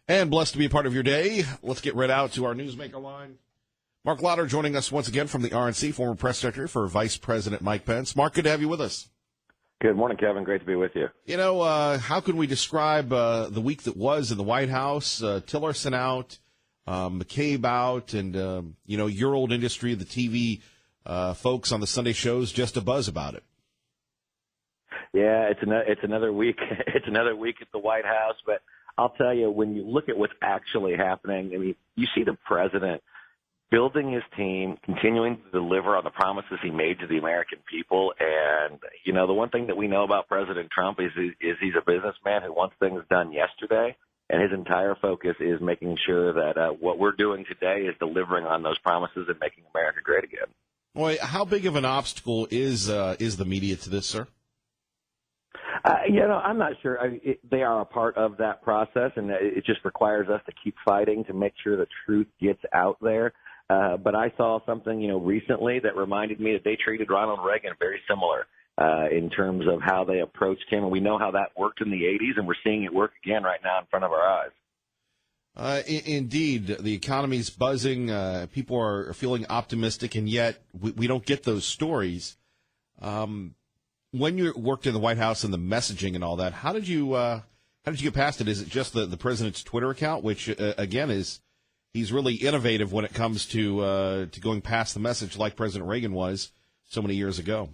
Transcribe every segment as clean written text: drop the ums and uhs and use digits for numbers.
And blessed to be a part of your day. Let's get right out to our newsmaker line. Mark Lauder joining us once again from the RNC, former press secretary for Vice President Mike Pence. Mark, good to have you with us. Good morning, Kevin. Great to be with you. You know, how can we describe the week that was in the White House? Tillerson out, McCabe out, and, your old industry, the TV folks on the Sunday shows, just a buzz about it. Yeah, it's another week. It's another week at the White House. But I'll tell you, when you look at what's actually happening, I mean, you see the president building his team, continuing to deliver on the promises he made to the American people. And, the one thing that we know about President Trump is he's a businessman who wants things done yesterday. And his entire focus is making sure that what we're doing today is delivering on those promises and making America great again. Boy, how big of an obstacle is the media to this, sir? I'm not sure. They are a part of that process, and it just requires us to keep fighting to make sure the truth gets out there. But I saw something, recently that reminded me that they treated Ronald Reagan very similar in terms of how they approached him. And we know how that worked in the 80s, and we're seeing it work again right now in front of our eyes. Indeed, the economy's buzzing. People are feeling optimistic, and yet we don't get those stories. When you worked in the White House and the messaging and all that, how did you get past it? Is it just the president's Twitter account, which again he's really innovative when it comes to going past the message, like President Reagan was so many years ago?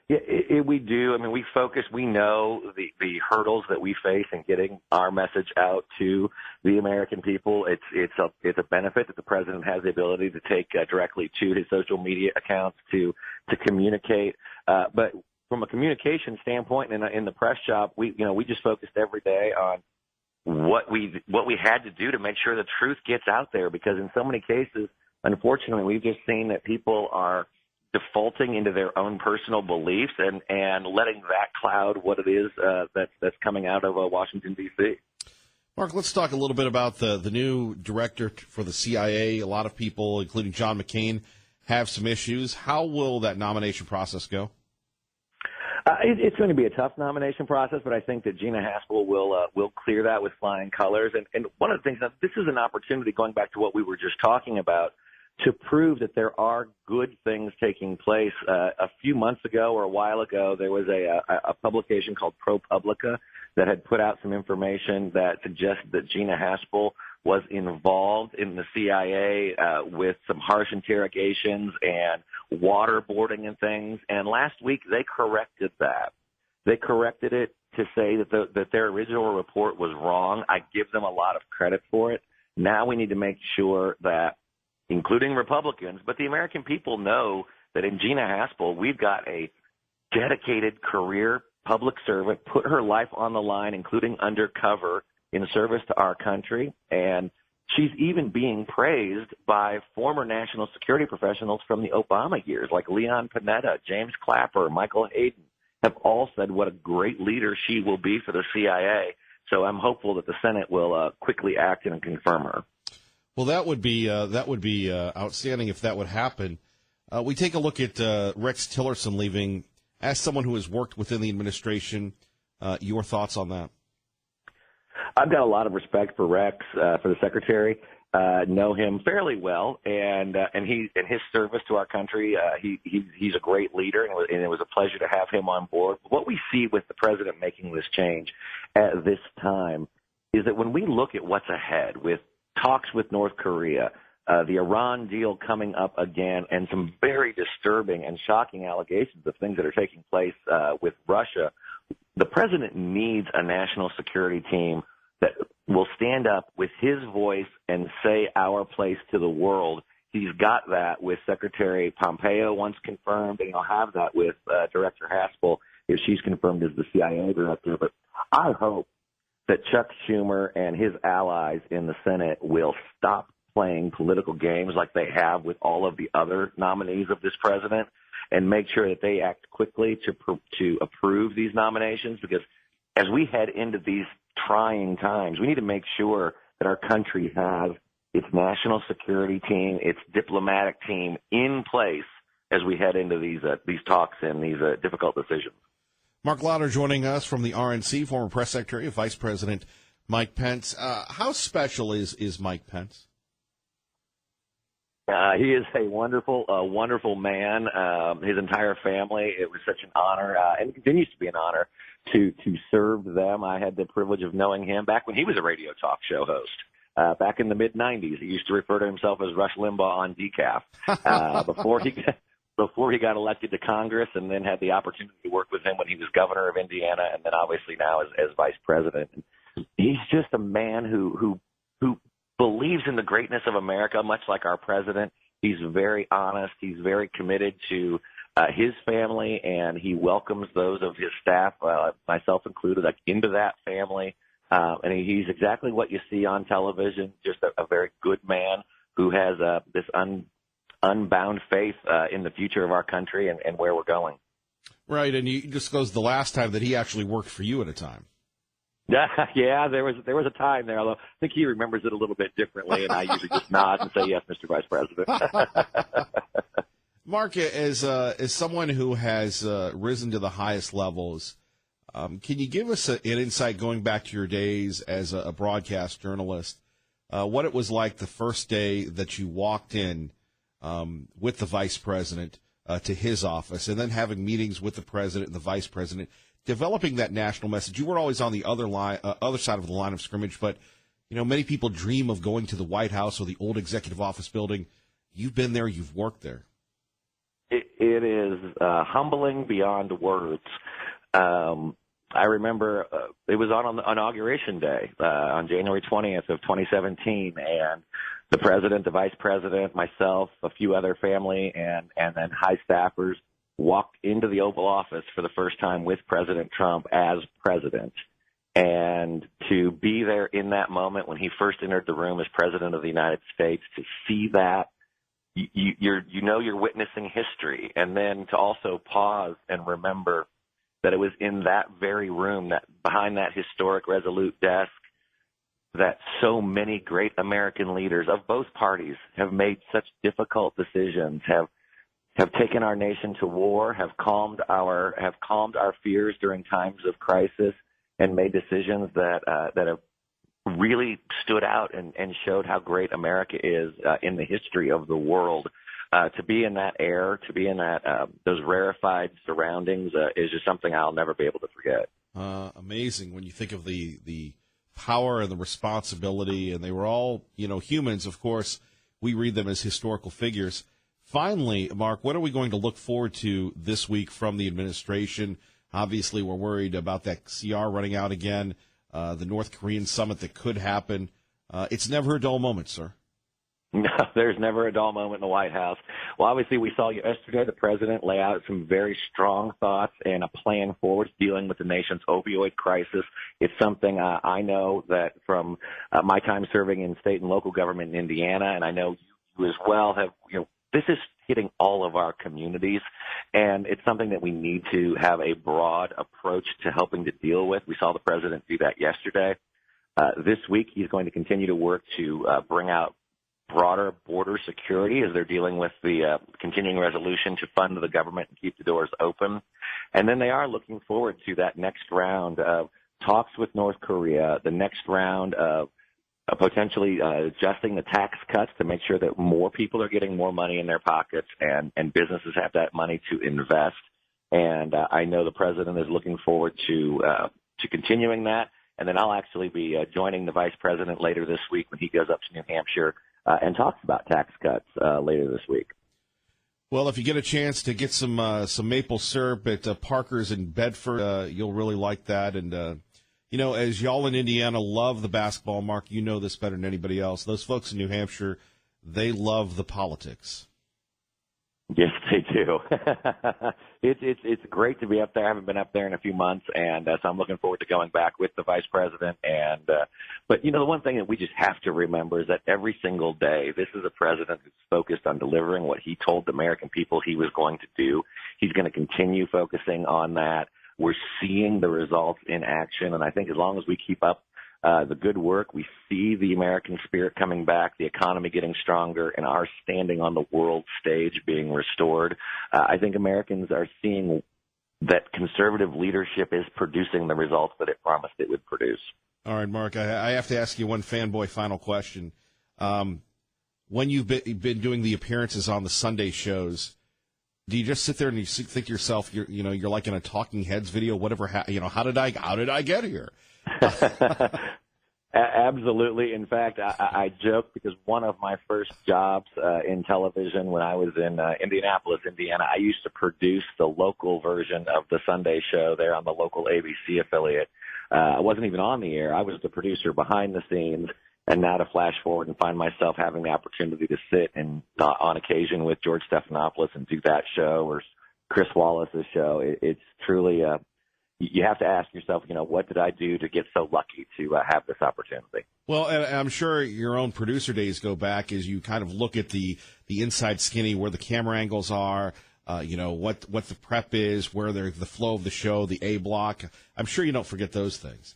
Yeah, we do. I mean, we know the hurdles that we face in getting our message out to the American people. It's a benefit that the president has the ability to take directly to his social media accounts to communicate. But from a communication standpoint in the press shop, we just focused every day on what we had to do to make sure the truth gets out there, because in so many cases, unfortunately, we've just seen that people are defaulting into their own personal beliefs and letting that cloud what it is that's coming out of Washington, D.C. Mark, let's talk a little bit about the new director for the CIA. A lot of people, including John McCain, have some issues. How will that nomination process go? It's going to be a tough nomination process, but I think that Gina Haspel will clear that with flying colors. And one of the things, this is an opportunity, going back to what we were just talking about, to prove that there are good things taking place. A few months ago or a while ago, there was a publication called ProPublica that had put out some information that suggested that Gina Haspel was involved in the CIA with some harsh interrogations and waterboarding and things. And last week they corrected that. They corrected it to say that their original report was wrong. I give them a lot of credit for it. Now we need to make sure that, including Republicans, but the American people know that in Gina Haspel, we've got a dedicated career public servant, put her life on the line, including undercover, in service to our country. And she's even being praised by former national security professionals from the Obama years, like Leon Panetta, James Clapper, Michael Hayden, have all said what a great leader she will be for the CIA. So I'm hopeful that the Senate will quickly act and confirm her. Well, that would be outstanding if that would happen. We take a look at Rex Tillerson leaving. As someone who has worked within the administration, your thoughts on that? I've got a lot of respect for Rex, for the secretary. Know him fairly well, and his service to our country. He's a great leader, and it was a pleasure to have him on board. What we see with the president making this change at this time is that when we look at what's ahead with talks with North Korea, the Iran deal coming up again, and some very disturbing and shocking allegations of things that are taking place with Russia, the president needs a national security team that will stand up with his voice and say our place to the world. He's got that with Secretary Pompeo once confirmed, and he'll have that with Director Haspel if she's confirmed as the CIA director. But I hope that Chuck Schumer and his allies in the Senate will stop playing political games like they have with all of the other nominees of this president, and make sure that they act quickly to approve these nominations, because as we head into these trying times, we need to make sure that our country has its national security team, its diplomatic team in place as we head into these talks and these difficult decisions. Mark Lauder joining us from the RNC, former press secretary, Vice President Mike Pence. How special is Mike Pence? He is a wonderful man. His entire family. It was such an honor, and it continues to be an honor to serve them. I had the privilege of knowing him back when he was a radio talk show host. Back in the mid '90s, he used to refer to himself as Rush Limbaugh on decaf. Before he got elected to Congress, and then had the opportunity to work with him when he was governor of Indiana, and then obviously now as vice president. He's just a man who believes in the greatness of America, much like our president. He's very honest. He's very committed to his family, and he welcomes those of his staff, myself included, like, into that family. And he's exactly what you see on television, just a very good man who has this unbound faith in the future of our country and where we're going. Right, and he disclosed the last time that he actually worked for you at a time. Yeah, there was a time there, although I think he remembers it a little bit differently, and I usually just nod and say, yes, Mr. Vice President. Mark, as someone who has risen to the highest levels, can you give us an insight going back to your days as a broadcast journalist, what it was like the first day that you walked in with the vice president to his office, and then having meetings with the president and the vice president, developing that national message? You were always on the other side of the line of scrimmage, but many people dream of going to the White House or the old executive office building. You've been there, you've worked there. It is humbling beyond words. I remember it was on Inauguration Day on January 20th of 2017, and the president, the vice president, myself, a few other family, and then high staffers walked into the Oval Office for the first time with President Trump as president. And to be there in that moment when he first entered the room as president of the United States, to see that, you're witnessing history. And then to also pause and remember that it was in that very room, that behind that historic Resolute desk, that so many great American leaders of both parties have made such difficult decisions, have taken our nation to war, have calmed our fears during times of crisis, and made decisions that have really stood out and showed how great America is in the history of the world. To be in that air, to be in that those rarefied surroundings is just something I'll never be able to forget. Amazing when you think of the power and the responsibility, and they were all humans. Of course, we read them as historical figures. Finally, Mark, what are we going to look forward to this week from the administration? Obviously, we're worried about that CR running out again, the North Korean summit that could happen. It's never a dull moment, sir. No, there's never a dull moment in the White House. Well, obviously, we saw yesterday the president lay out some very strong thoughts and a plan forward dealing with the nation's opioid crisis. It's something I know that from my time serving in state and local government in Indiana, and I know you as well have, this is hitting all of our communities, and it's something that we need to have a broad approach to helping to deal with. We saw the president do that yesterday. This week, he's going to continue to work to bring out broader border security as they're dealing with the continuing resolution to fund the government and keep the doors open. And then they are looking forward to that next round of talks with North Korea, the next round of potentially adjusting the tax cuts to make sure that more people are getting more money in their pockets and businesses have that money to invest. And I know the president is looking forward to continuing that. And then I'll actually be joining the vice president later this week when he goes up to New Hampshire and talks about tax cuts later this week. Well, if you get a chance to get some maple syrup at Parker's in Bedford, you'll really like that. And, as y'all in Indiana love the basketball, Mark, you know this better than anybody else. Those folks in New Hampshire, they love the politics. Yes, they do. It's great to be up there. I haven't been up there in a few months, and so I'm looking forward to going back with the vice president. But the one thing that we just have to remember is that every single day, this is a president who's focused on delivering what he told the American people he was going to do. He's going to continue focusing on that. We're seeing the results in action, and I think as long as we keep up the good work, we see the American spirit coming back, the economy getting stronger, and our standing on the world stage being restored. I think Americans are seeing that conservative leadership is producing the results that it promised it would produce. All right, Mark, I have to ask you one fanboy final question. When you've been doing the appearances on the Sunday shows, do you just sit there and you think to yourself, you're like in a Talking Heads video, whatever, how did I get here? Absolutely. In fact, I joke because one of my first jobs in television when I was in Indianapolis, Indiana, I used to produce the local version of the Sunday show there on the local ABC affiliate. I wasn't even on the air. I was the producer behind the scenes. And now to flash forward and find myself having the opportunity to sit and on occasion with George Stephanopoulos and do that show or Chris Wallace's show, it's truly you have to ask yourself, what did I do to get so lucky to have this opportunity? Well, and I'm sure your own producer days go back as you kind of look at the inside skinny, where the camera angles are, what the prep is, where the flow of the show, the A block. I'm sure you don't forget those things.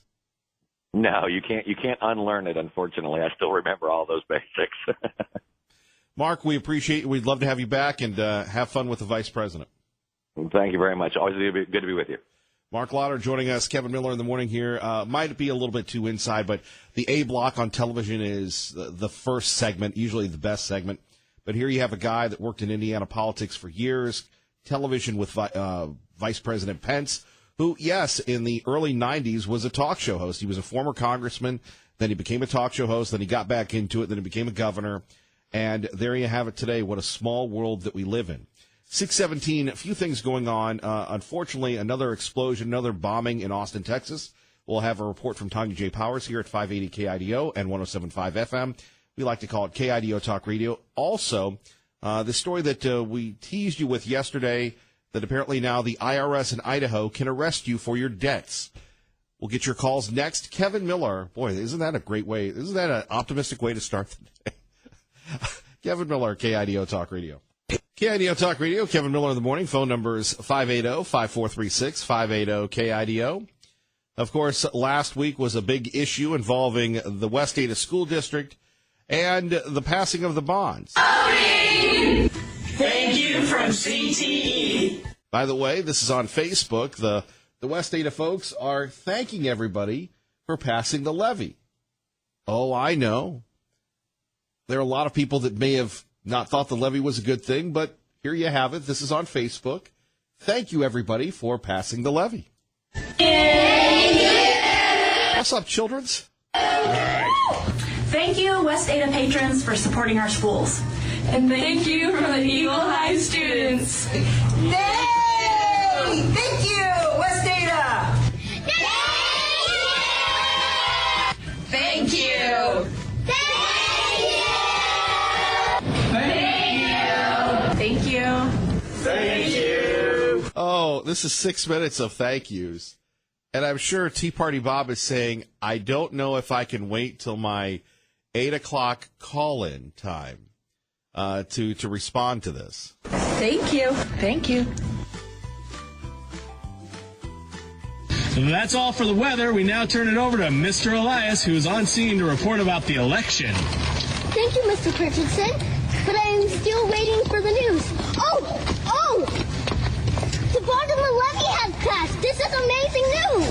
No, you can't unlearn it, unfortunately. I still remember all those basics. Mark, we appreciate it. We'd love to have you back and have fun with the Vice President. Thank you very much. Always good to be with you. Mark Lauder joining us. Kevin Miller in the morning here. Might be a little bit too inside, but the A block on television is the first segment, usually the best segment. But here you have a guy that worked in Indiana politics for years, television with Vice President Pence, who, yes, in the early 90s was a talk show host. He was a former congressman, then he became a talk show host, then he got back into it, then he became a governor. And there you have it today. What a small world that we live in. 6:17, a few things going on. Unfortunately, another explosion, another bombing in Austin, Texas. We'll have a report from Tanya J. Powers here at 580 KIDO and 107.5 FM. We like to call it KIDO Talk Radio. Also, the story that we teased you with yesterday, that apparently now the IRS in Idaho can arrest you for your debts. We'll get your calls next. Kevin Miller, boy, isn't that a great way? Isn't that an optimistic way to start the day? Kevin Miller, KIDO Talk Radio. KIDO Talk Radio, Kevin Miller in the morning. Phone numbers 580-5436, 580-KIDO. Of course, last week was a big issue involving the West Ada School District and the passing of the bonds. Thank you from CTE. By the way, this is on Facebook. The West Ada folks are thanking everybody for passing the levy. Oh, I know. There are a lot of people that may have not thought the levy was a good thing, but here you have it. This is on Facebook. Thank you, everybody, for passing the levy. What's up, childrens? Thank you, West Ada patrons, for supporting our schools. And thank you from the Eagle High students. Yay! Thank you, West Ada! Thank you. Thank you. Thank you. Oh, this is 6 minutes of thank yous. And I'm sure Tea Party Bob is saying, I don't know if I can wait till my 8 o'clock call-in time to respond to this. Thank you. Thank you. That's all for the weather. We now turn it over to Mr. Elias, who is on scene to report about the election. Thank you, Mr. Richardson, but I am still waiting for the news. Oh! The bond of the levy has passed. This is amazing news.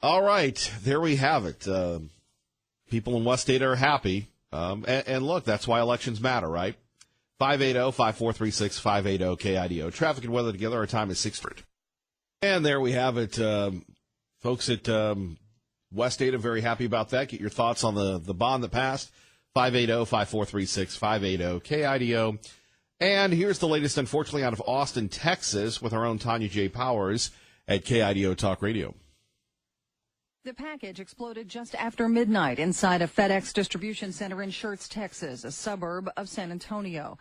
All right, there we have it. People in West Ada are happy. And look, that's why elections matter, right? 580-5436, 580-KIDO. Traffic and weather together. Our time is 6:00. And there we have it. Folks at West Ada, very happy about that. Get your thoughts on the bond that passed. 580-5436, 580-KIDO. And here's the latest, unfortunately, out of Austin, Texas, with our own Tanya J. Powers at KIDO Talk Radio. The package exploded just after midnight inside a FedEx distribution center in Schertz, Texas, a suburb of San Antonio.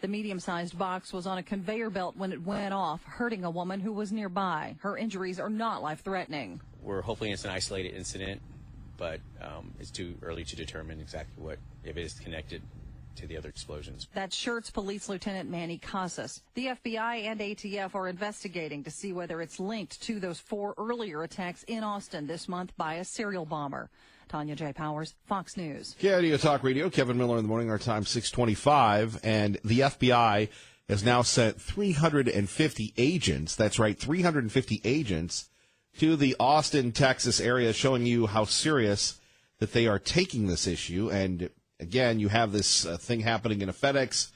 The medium-sized box was on a conveyor belt when it went off, hurting a woman who was nearby. Her injuries are not life-threatening. We're hoping it's an isolated incident, but it's too early to determine exactly if it is connected to the other explosions. That's Schertz Police Lieutenant Manny Casas. The FBI and ATF are investigating to see whether it's linked to those 4 earlier attacks in Austin this month by a serial bomber. Tanya J. Powers, Fox News. KIDO Talk Radio, Kevin Miller in the morning, our time 6:25, and the FBI has now sent 350 agents, that's right, 350 agents, to the Austin, Texas area, showing you how serious that they are taking this issue. And again, you have this thing happening in a FedEx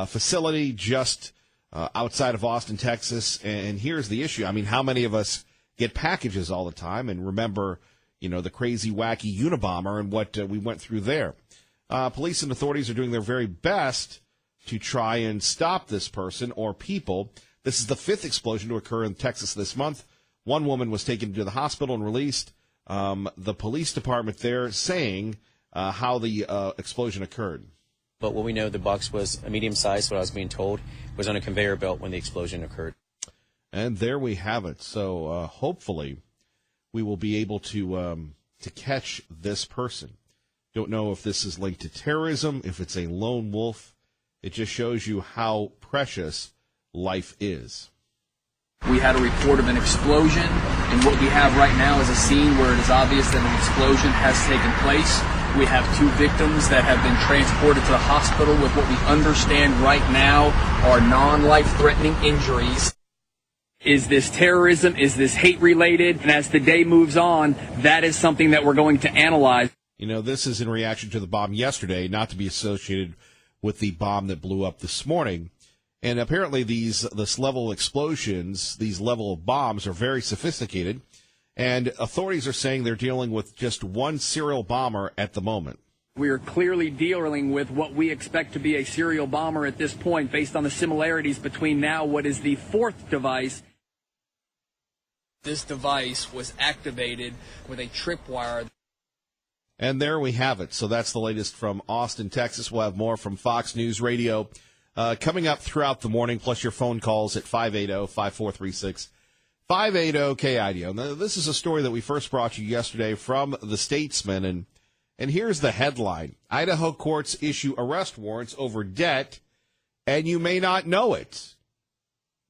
facility just outside of Austin, Texas. And here's the issue. I mean, how many of us get packages all the time and remember, the crazy, wacky Unabomber and what we went through there? Police and authorities are doing their very best to try and stop this person or people. This is the 5th explosion to occur in Texas this month. One woman was taken to the hospital and released. The police department there saying how the explosion occurred. But what we know, the box was a medium size, what I was being told, was on a conveyor belt when the explosion occurred. And there we have it. So hopefully we will be able to catch this person. Don't know if this is linked to terrorism, if it's a lone wolf. It just shows you how precious life is. We had a report of an explosion, and what we have right now is a scene where it is obvious that an explosion has taken place. We have 2 victims that have been transported to the hospital with what we understand right now are non-life-threatening injuries. Is this terrorism? Is this hate-related? And as the day moves on, that is something that we're going to analyze. This is in reaction to the bomb yesterday, not to be associated with the bomb that blew up this morning. And apparently this level of explosions, these level of bombs are very sophisticated. And authorities are saying they're dealing with just one serial bomber at the moment. We are clearly dealing with what we expect to be a serial bomber at this point, based on the similarities between now what is the 4th device. This device was activated with a tripwire. And there we have it. So that's the latest from Austin, Texas. We'll have more from Fox News Radio coming up throughout the morning, plus your phone calls at 580-5436. 580-KIDO. Now, this is a story that we first brought you yesterday from The Statesman, and here's the headline. Idaho courts issue arrest warrants over debt, and you may not know it.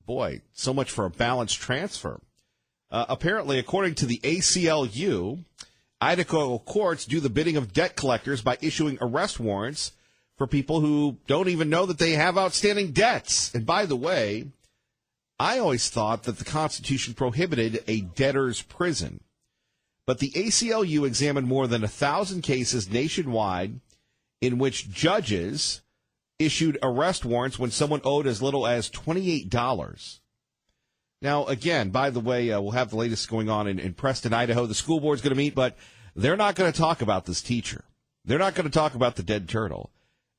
Boy, so much for a balanced transfer. Apparently, according to the ACLU, Idaho courts do the bidding of debt collectors by issuing arrest warrants for people who don't even know that they have outstanding debts. And by the way, I always thought that the Constitution prohibited a debtor's prison. But the ACLU examined more than 1,000 cases nationwide in which judges issued arrest warrants when someone owed as little as $28. Now, again, by the way, we'll have the latest going on in Preston, Idaho. The school board's going to meet, but they're not going to talk about this teacher. They're not going to talk about the dead turtle.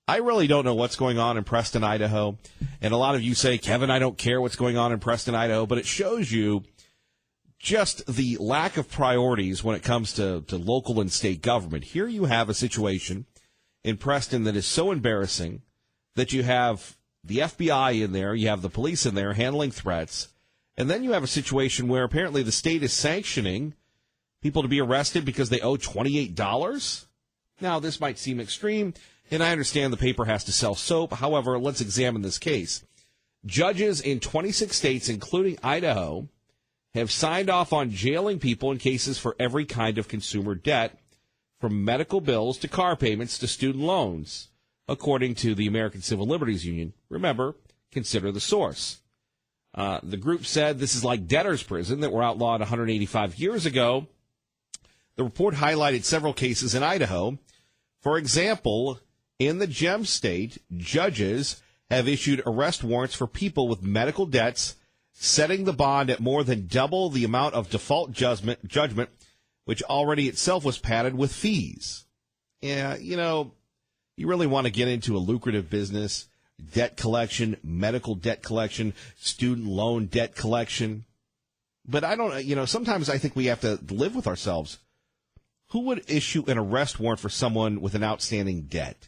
I really don't know what's going on in Preston, Idaho. And a lot of you say, Kevin, I don't care what's going on in Preston, Idaho. But it shows you just the lack of priorities when it comes to local and state government. Here you have a situation in Preston that is so embarrassing that you have the FBI in there, you have the police in there handling threats, and then you have a situation where apparently the state is sanctioning people to be arrested because they owe $28. Now, this might seem extreme, and I understand the paper has to sell soap. However, let's examine this case. Judges in 26 states, including Idaho, have signed off on jailing people in cases for every kind of consumer debt, from medical bills to car payments to student loans, according to the American Civil Liberties Union. Remember, consider the source. The group said this is like debtor's prison that were outlawed 185 years ago. The report highlighted several cases in Idaho. For example, in the Gem State, judges have issued arrest warrants for people with medical debts, setting the bond at more than double the amount of default judgment, which already itself was padded with fees. Yeah, you really want to get into a lucrative business, debt collection, medical debt collection, student loan debt collection. But I don't, sometimes I think we have to live with ourselves. Who would issue an arrest warrant for someone with an outstanding debt?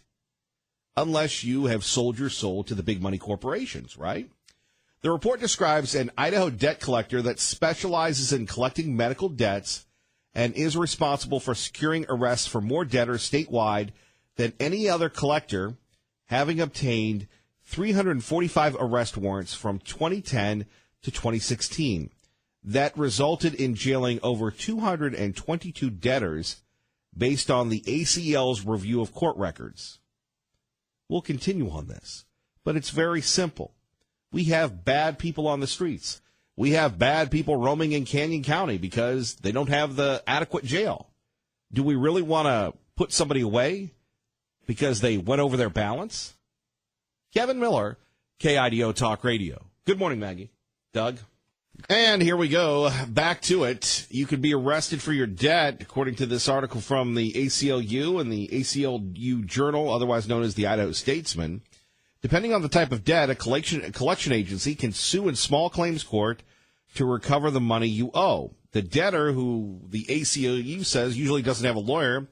Unless you have sold your soul to the big money corporations, right? The report describes an Idaho debt collector that specializes in collecting medical debts and is responsible for securing arrests for more debtors statewide than any other collector, having obtained 345 arrest warrants from 2010 to 2016. That resulted in jailing over 222 debtors based on the ACL's review of court records. We'll continue on this, but it's very simple. We have bad people on the streets. We have bad people roaming in Canyon County because they don't have the adequate jail. Do we really want to put somebody away because they went over their balance? Kevin Miller, KIDO Talk Radio. Good morning, Maggie. Doug. And here we go. Back to it. You could be arrested for your debt, according to this article from the ACLU and the ACLU Journal, otherwise known as the Idaho Statesman. Depending on the type of debt, a collection agency can sue in small claims court to recover the money you owe. The debtor, who the ACLU says usually doesn't have a lawyer,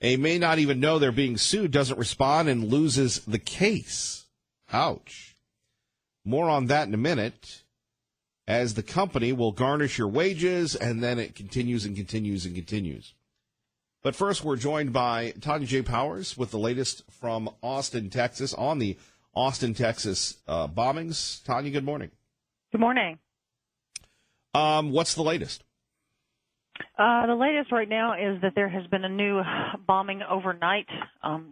and may not even know they're being sued, doesn't respond and loses the case. Ouch. More on that in a minute, as the company will garnish your wages, and then it continues and continues and continues. But first, we're joined by Tanya J. Powers with the latest from Austin, Texas, on the Austin, Texas bombings. Tanya, good morning. Good morning. What's the latest? The latest right now is that there has been a new bombing overnight,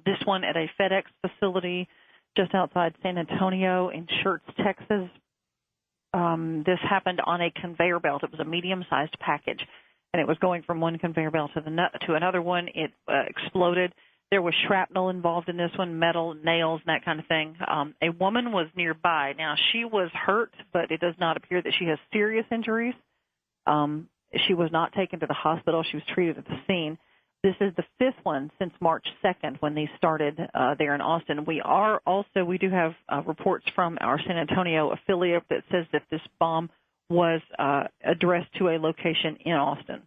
this one at a FedEx facility just outside San Antonio in Schertz, Texas. This happened on a conveyor belt. It was a medium-sized package, and it was going from one conveyor belt to another one. It exploded. There was shrapnel involved in this one, metal, nails, and that kind of thing. A woman was nearby. Now, she was hurt, but it does not appear that she has serious injuries. She was not taken to the hospital. She was treated at the scene. This is the fifth one since March 2nd when these started there in Austin. We do have reports from our San Antonio affiliate that says that this bomb was addressed to a location in Austin.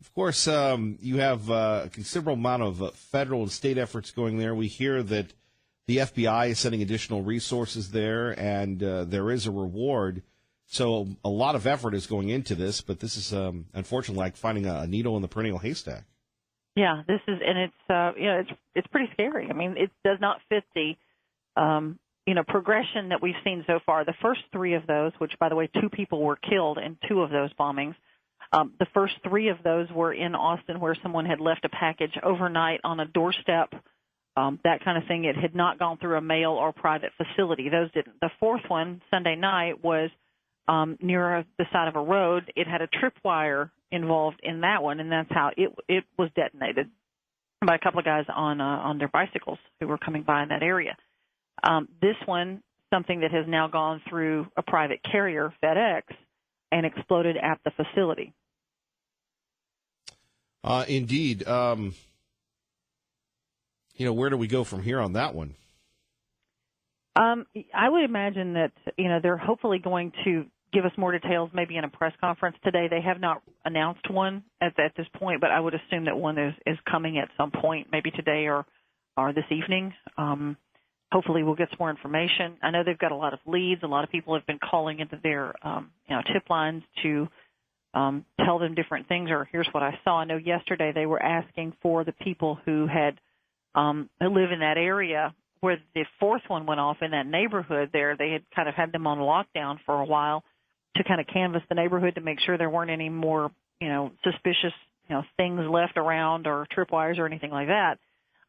Of course, you have a considerable amount of federal and state efforts going there. We hear that the FBI is sending additional resources there, and there is a reward. So a lot of effort is going into this, but this is unfortunately like finding a needle in the perennial haystack. Yeah, this is, and it's pretty scary. I mean, it does not fit the progression that we've seen so far. The first three of those, which by the way, 2 people were killed in 2 of those bombings. The first 3 of those were in Austin, where someone had left a package overnight on a doorstep, that kind of thing. It had not gone through a mail or private facility. Those didn't. The fourth one, Sunday night, was near the side of a road. It had a tripwire involved in that one, and that's how it was detonated by a couple of guys on their bicycles who were coming by in that area. This one, something that has now gone through a private carrier, FedEx, and exploded at the facility. Indeed. Where do we go from here on that one? I would imagine that, they're hopefully going to give us more details maybe in a press conference today. They have not announced one at this point, but I would assume that one is coming at some point, maybe today or this evening. Hopefully we'll get some more information. I know they've got a lot of leads. A lot of people have been calling into their tip lines to tell them different things, or here's what I saw. I know yesterday they were asking for the people who had who live in that area where the fourth one went off in that neighborhood there. They had kind of had them on lockdown for a while to kind of canvass the neighborhood to make sure there weren't any more, suspicious, things left around or tripwires or anything like that.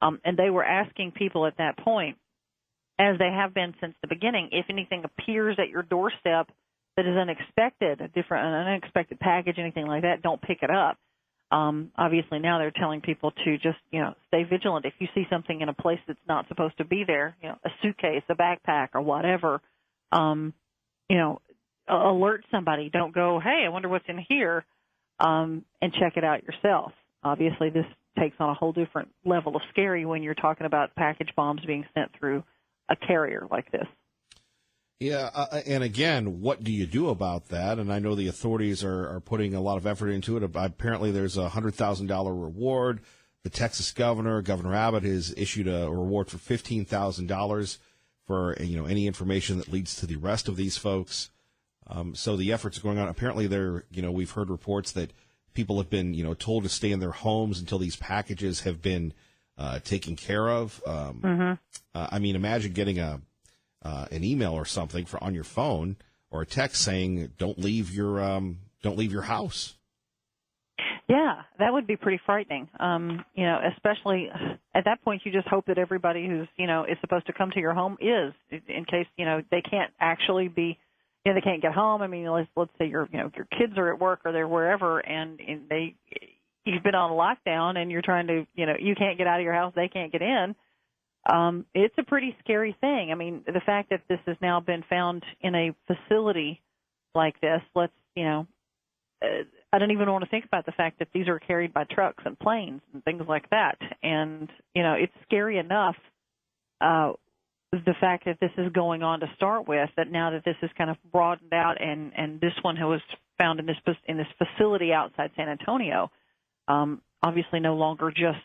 And they were asking people at that point, as they have been since the beginning, if anything appears at your doorstep that is unexpected, an unexpected package, anything like that, don't pick it up. Obviously now they're telling people to just, stay vigilant. If you see something in a place that's not supposed to be there, a suitcase, a backpack, or whatever, alert somebody. Don't go, hey, I wonder what's in here, and check it out yourself. Obviously this takes on a whole different level of scary when you're talking about package bombs being sent through a carrier like this. Yeah, and again, what do you do about that? And I know the authorities are putting a lot of effort into it. Apparently there's a $100,000 reward. The Texas Governor Abbott, has issued a reward for $15,000 for any information that leads to the arrest of these folks. So the efforts are going on. Apparently we've heard reports that people have been told to stay in their homes until these packages have been taken care of. I mean, imagine getting an email or something on your phone or a text saying, "Don't leave your house." Yeah, that would be pretty frightening. Especially at that point, you just hope that everybody who's, is supposed to come to your home is, in case, they can't actually be, they can't get home. I mean, let's say your kids are at work or they're wherever, and you've been on lockdown and you're trying to, you can't get out of your house, they can't get in. It's a pretty scary thing. I mean, the fact that this has now been found in a facility like this, I don't even want to think about the fact that these are carried by trucks and planes and things like that. And, it's scary enough, the fact that this is going on to start with, that now that this is kind of broadened out and this one who was found in this facility outside San Antonio, obviously no longer just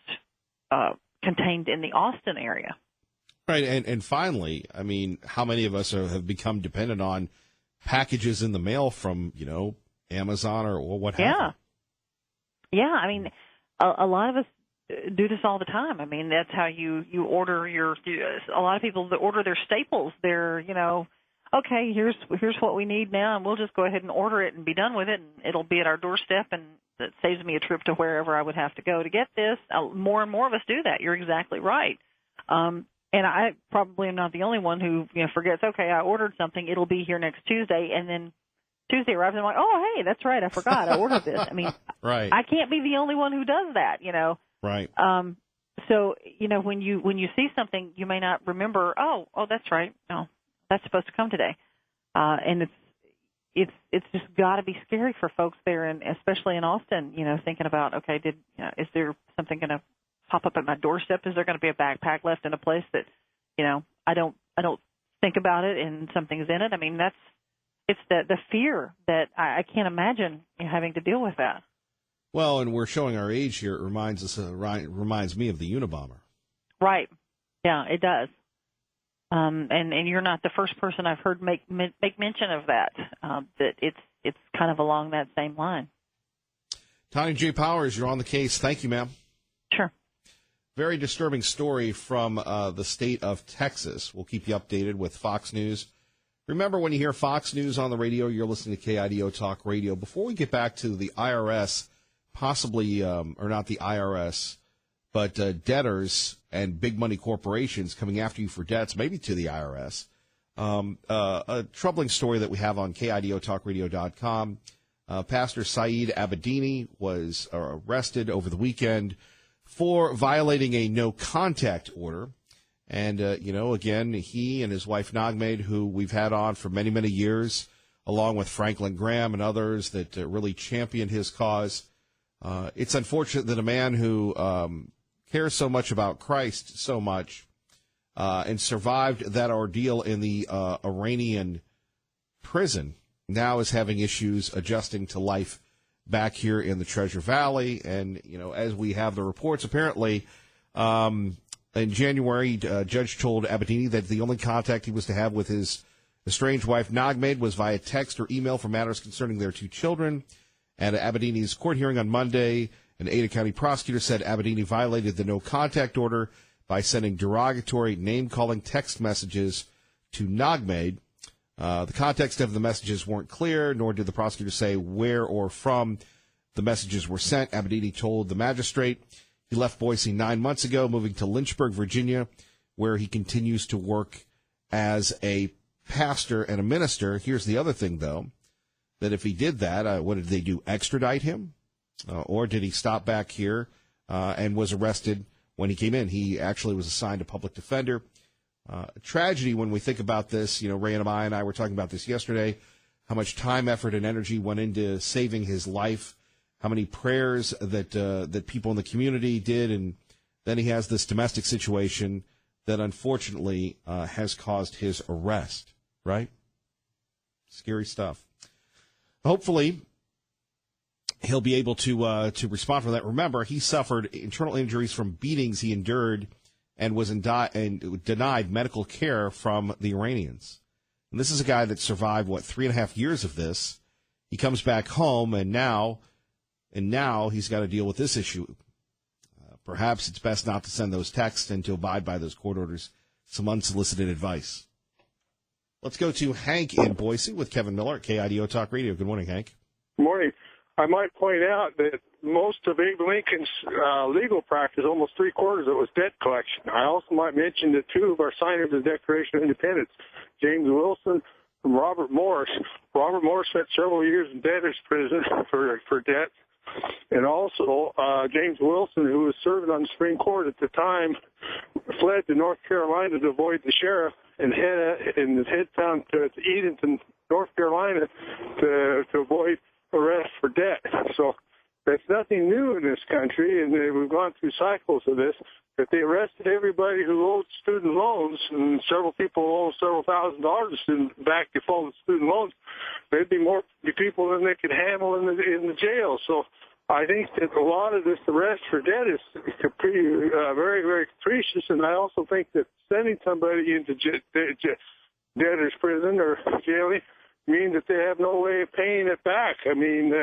contained in the Austin area. Right. And finally, I mean, how many of us have become dependent on packages in the mail from, Amazon or what have you? Yeah. I mean, a lot of us do this all the time. I mean, that's how you order a lot of people that order their staples. They're, okay, here's what we need now, and we'll just go ahead and order it and be done with it, and it'll be at our doorstep, and it saves me a trip to wherever I would have to go to get this. More and more of us do that. You're exactly right. And I probably am not the only one who forgets, okay, I ordered something, it'll be here next Tuesday, and then Tuesday arrives and I'm like, oh, hey, that's right, I forgot, I ordered this. I mean, right. I can't be the only one who does that, Right. So, when you see something, you may not remember, oh, that's right, no, that's supposed to come today. And it's just got to be scary for folks there, and especially in Austin, thinking about, okay, is there something going to pop up at my doorstep? Is there going to be a backpack left in a place that, I don't think about it and something's in it? I mean, it's the fear that I can't imagine having to deal with that. Well, and we're showing our age here. It reminds me of the Unabomber. Right. Yeah, it does. And you're not the first person I've heard make mention of that. That it's kind of along that same line. Tanya J. Powers, you're on the case. Thank you, ma'am. Sure. Very disturbing story from the state of Texas. We'll keep you updated with Fox News. Remember, when you hear Fox News on the radio, you're listening to KIDO Talk Radio. Before we get back to the IRS, possibly, or not the IRS, but debtors and big money corporations coming after you for debts, maybe to the IRS. A troubling story that we have on KIDOTalkRadio.com. Pastor Saeed Abedini was arrested over the weekend for violating a no-contact order. And, again, he and his wife Nagmade, who we've had on for many, many years, along with Franklin Graham and others that really championed his cause. It's unfortunate that a man who cares so much about Christ so much and survived that ordeal in the Iranian prison now is having issues adjusting to life back here in the Treasure Valley. And, as we have the reports, apparently in January, judge told Abedini that the only contact he was to have with his estranged wife Nagmade was via text or email for matters concerning their two children. At Abedini's court hearing on Monday, an Ada County prosecutor said Abedini violated the no-contact order by sending derogatory name-calling text messages to Nagmade. The context of the messages weren't clear, nor did the prosecutor say where or from the messages were sent. Abedini told the magistrate he left Boise 9 months ago, moving to Lynchburg, Virginia, where he continues to work as a pastor and a minister. Here's the other thing, though, that if he did that, what did they do, extradite him? Or did he stop back here and was arrested when he came in? He actually was assigned a public defender. Tragedy when we think about this. Ray and I were talking about this yesterday, how much time, effort, and energy went into saving his life, how many prayers that people in the community did, and then he has this domestic situation that unfortunately has caused his arrest, right? Scary stuff. Hopefully, he'll be able to respond for that. Remember, he suffered internal injuries from beatings he endured and was denied medical care from the Iranians. And this is a guy that survived, 3.5 years of this. He comes back home, and now he's got to deal with this issue. perhaps it's best not to send those texts and to abide by those court orders. Some unsolicited advice. Let's go to Hank in Boise with Kevin Miller at KIDO Talk Radio. Good morning, Hank. Good morning. I might point out that most of Abe Lincoln's legal practice, almost three-quarters of it, was debt collection. I also might mention that two of our signers of the Declaration of Independence, James Wilson and Robert Morris. Robert Morris spent several years in debtor's prison for debt. And also, James Wilson, who was serving on the Supreme Court at the time, fled to North Carolina to avoid the sheriff and head down to Edenton, North Carolina, to avoid arrest for debt. So that's nothing new in this country, and we've gone through cycles of this. If they arrested everybody who owed student loans, and several people owe several $1,000s in back defaulted student loans, there'd be more people than they could handle in the jail. So I think that a lot of this arrest for debt is pretty, very, very capricious, and I also think that sending somebody into debtor's prison or jailing means that they have no way of paying it back. I mean,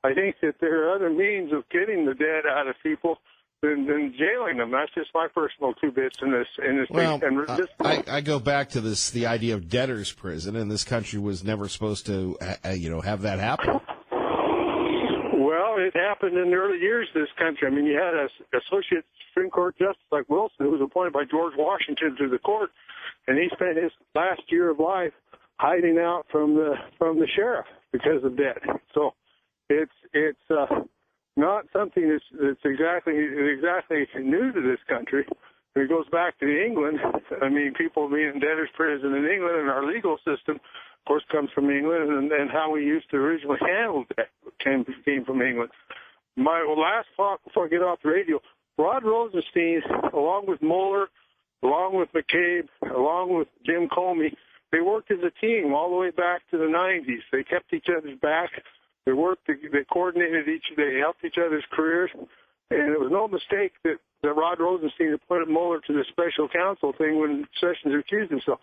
I think that there are other means of getting the debt out of people than jailing them. That's just my personal 2 bits in this. Well, thing. I go back to the idea of debtor's prison, and this country was never supposed to, have that happen. Well, it happened in the early years of this country. I mean, you had an associate Supreme Court justice like Wilson, who was appointed by George Washington to the court, and he spent his last year of life hiding out from the sheriff because of debt. So it's not something that's exactly new to this country. It goes back to England. I mean, people being in debtor's prison in England, and our legal system, of course, comes from England, and how we used to originally handle debt came from England. My last thought before I get off the radio, Rod Rosenstein, along with Mueller, along with McCabe, along with Jim Comey, they worked as a team all the way back to the 90s. They kept each other's back. They worked, they coordinated they helped each other's careers. And it was no mistake that Rod Rosenstein appointed Mueller to the special counsel thing when Sessions accused himself.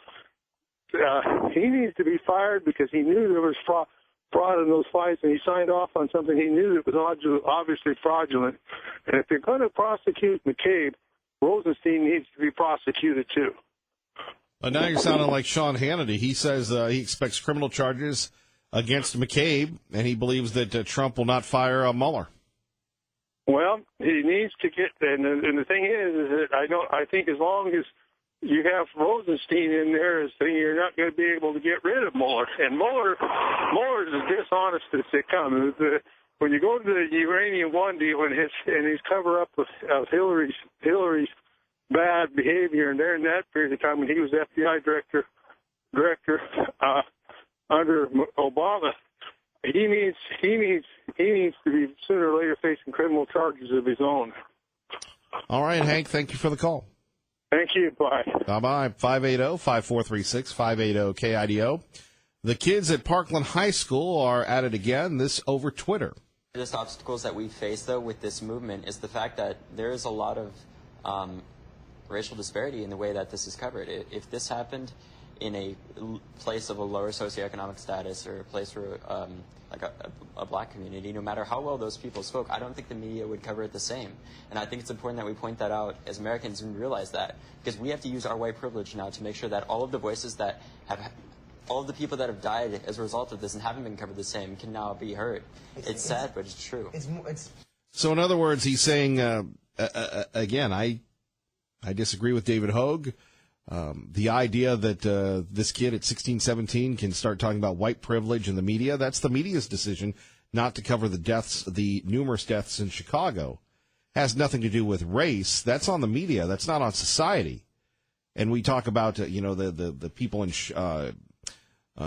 He needs to be fired because he knew there was fraud in those fights, and he signed off on something he knew that was obviously fraudulent. And if they're going to prosecute McCabe, Rosenstein needs to be prosecuted too. Now you're sounding like Sean Hannity. He says he expects criminal charges against McCabe, and he believes that Trump will not fire Mueller. Well, he needs to get, and the thing is that I think as long as you have Rosenstein in there, you're not going to be able to get rid of Mueller. And Mueller is as dishonest as they come. When you go to the Uranium One deal and his cover up of Hillary's bad behavior, and during that period of time when he was FBI director under Obama, he needs to be sooner or later facing criminal charges of his own. All right, Hank, thank you for the call. Thank you. Bye. Bye-bye. 580-5436, 580-KIDO. The kids at Parkland High School are at it again, this over Twitter. The biggest obstacles that we face, though, with this movement is the fact that there is a lot of racial disparity in the way that this is covered. If this happened in a place of a lower socioeconomic status or a place where like a black community, no matter how well those people spoke, I don't think the media would cover it the same. And I think it's important that we point that out as Americans and realize that, because we have to use our white privilege now to make sure that all of the voices that have, all of the people that have died as a result of this and haven't been covered the same can now be heard. It's sad, but it's true. So in other words, he's saying, again, I disagree with David Hogue. The idea that this kid at 16, 17 can start talking about white privilege in the media, that's the media's decision not to cover the numerous deaths in Chicago. Has nothing to do with race. That's on the media. That's not on society. And we talk about, the people in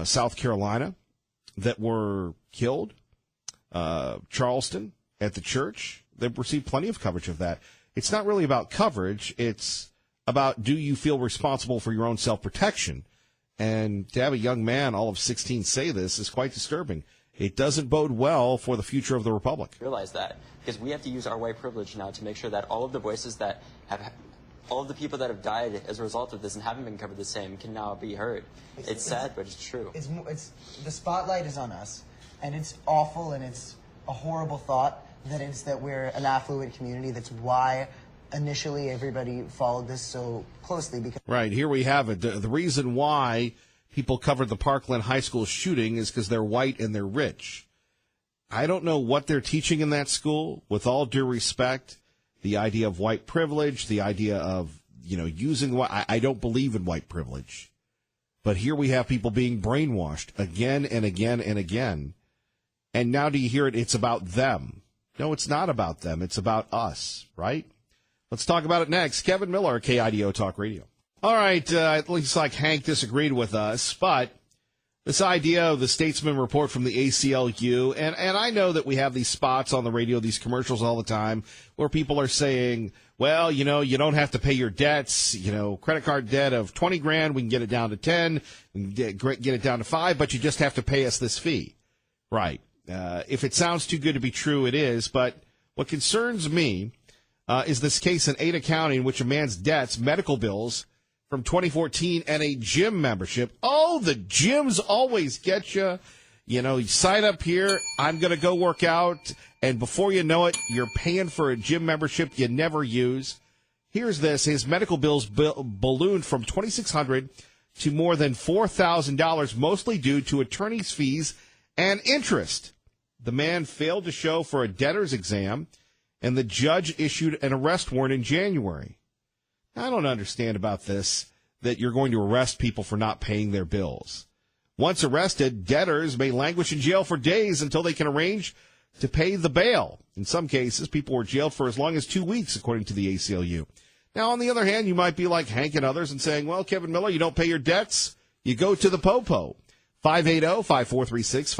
South Carolina that were killed, Charleston at the church. They've received plenty of coverage of that. It's not really about coverage. It's about, do you feel responsible for your own self-protection? And to have a young man, all of 16, say this is quite disturbing. It doesn't bode well for the future of the Republic. Realize that, because we have to use our white privilege now to make sure that all of the voices that have, all of the people that have died as a result of this and haven't been covered the same can now be heard. It's sad, but it's true. It's the spotlight is on us, and it's awful, and it's a horrible thought that we're an affluent community. That's why initially everybody followed this so closely. Because Right, here we have it. The reason why people covered the Parkland High School shooting is because they're white and they're rich. I don't know what they're teaching in that school. With all due respect, the idea of white privilege, the idea of, using I don't believe in white privilege. But here we have people being brainwashed again and again and again. And now do you hear it? It's about them. No, it's not about them. It's about us, right? Let's talk about it next. Kevin Miller, KIDO Talk Radio. All right, it looks like Hank disagreed with us, but this idea of the Statesman report from the ACLU, and I know that we have these spots on the radio, these commercials all the time, where people are saying, well, you don't have to pay your debts, credit card debt of $20,000, we can get it down to 10, we can get it down to 5, but you just have to pay us this fee. Right. If it sounds too good to be true, it is, but what concerns me is this case in Ada County in which a man's debts, medical bills, from 2014 and a gym membership. Oh, the gyms always get you. You sign up here, I'm going to go work out, and before you know it, you're paying for a gym membership you never use. Here's this. His medical bills ballooned from $2,600 to more than $4,000, mostly due to attorney's fees and interest. The man failed to show for a debtor's exam, and the judge issued an arrest warrant in January. I don't understand about this, that you're going to arrest people for not paying their bills. Once arrested, debtors may languish in jail for days until they can arrange to pay the bail. In some cases, people were jailed for as long as 2 weeks, according to the ACLU. Now, on the other hand, you might be like Hank and others and saying, well, Kevin Miller, you don't pay your debts, you go to the POPO. 580-5436,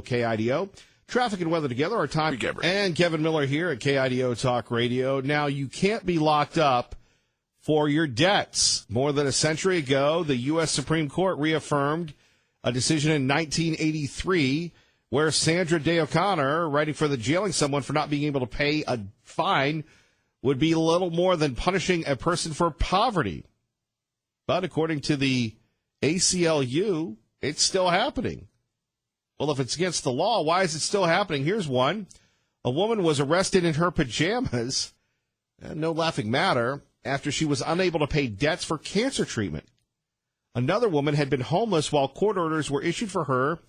580-KIDO. Traffic and weather together. Our time. And Kevin Miller here at KIDO Talk Radio. Now, you can't be locked up for your debts. More than a century ago, the U.S. Supreme Court reaffirmed a decision in 1983 where Sandra Day O'Connor, writing for the jailing someone for not being able to pay a fine, would be little more than punishing a person for poverty. But according to the ACLU, it's still happening. Well, if it's against the law, why is it still happening? Here's one. A woman was arrested in her pajamas, no laughing matter, after she was unable to pay debts for cancer treatment. Another woman had been homeless while court orders were issued for her,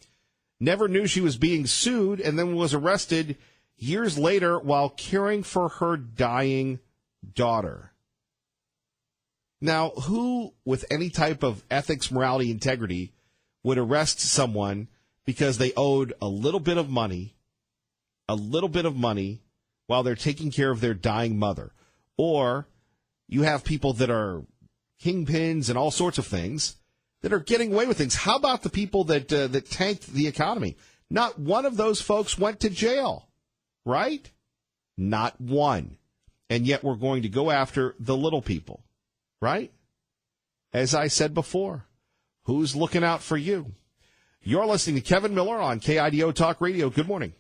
never knew she was being sued, and then was arrested years later while caring for her dying daughter. Now, who with any type of ethics, morality, integrity would arrest someone because they owed a little bit of money while they're taking care of their dying mother? Or you have people that are kingpins and all sorts of things that are getting away with things. How about the people that tanked the economy? Not one of those folks went to jail, right? Not one. And yet we're going to go after the little people, right? As I said before, who's looking out for you? You're listening to Kevin Miller on KIDO Talk Radio. Good morning.